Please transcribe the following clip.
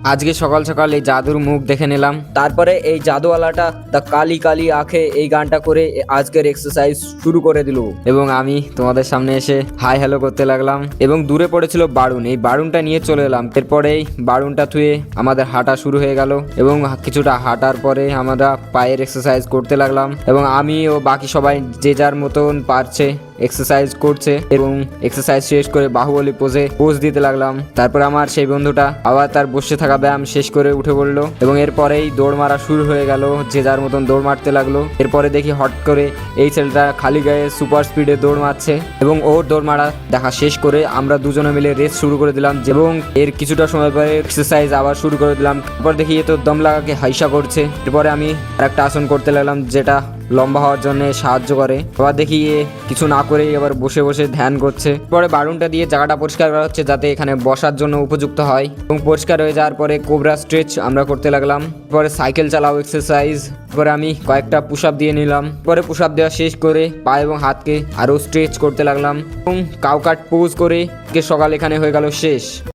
আজকে সকাল সকাল এই জাদুর মুখ দেখে নিলাম। তারপরে এই জাদুওয়ালাটা দ্য কালি কালি আঁখে এই গানটা করে আজকের এক্সারসাইজ শুরু করে দিল এবং আমি তোমাদের সামনে এসে হাই হ্যালো করতে লাগলাম এবং দূরে পড়েছিল বারুন, এই বারুনটা নিয়ে চলে এলাম। এরপরেই বারুনটা থুয়ে আমাদের হাঁটা শুরু হয়ে গেল এবং কিছুটা হাঁটার পরে আমরা পায়ের এক্সারসাইজ করতে লাগলাম এবং আমি ও বাকি সবাই যে যার মতন পারছে এক্সারসাইজ করছে এবং এক্সারসাইজ শেষ করে বাহুবলী পোজ দিতে লাগলাম। তারপর আমার সেই বন্ধুটা আবার তার বসে থাকা ব্যায়াম শেষ করে উঠে পড়লো এবং এরপরেই দৌড় মারা শুরু হয়ে গেল, যে যার মতন দৌড় মারতে লাগলো। এরপরে দেখি হট করে এই ছেলেটা খালি গায়ে সুপার স্পিডে দৌড় মারছে এবং ওর দৌড় মারা দেখা শেষ করে আমরা দুজনে মিলে রেস শুরু করে দিলাম এবং এর কিছুটা সময় পরে এক্সারসাইজ আবার শুরু করে দিলাম। তারপর দেখি এ তো দম লাগাকে হাইসা করছে। এরপরে আমি আরেকটা আসন করতে লাগলাম যেটা লম্বা হওয়ার জন্য সাহায্য করে। আবার দেখি এ কিছু না করেই আবার বসে বসে ধ্যান করছে। পরে বারুনটা দিয়ে জায়গাটা পরিষ্কার করা হচ্ছে যাতে এখানে বসার জন্য উপযুক্ত হয় এবং পরিষ্কার হয়ে যাওয়ার পরে কোবরা স্ট্রেচ আমরা করতে লাগলাম। পরে সাইকেল চালাও এক্সারসাইজ। পরে আমি কয়েকটা পুশ আপ দিয়ে নিলাম। পরে পুশ আপ দেওয়া শেষ করে পা এবং হাতকে আরও স্ট্রেচ করতে লাগলাম এবং কাউ কাট পোজ করে সকাল এখানে হয়ে গেল শেষ।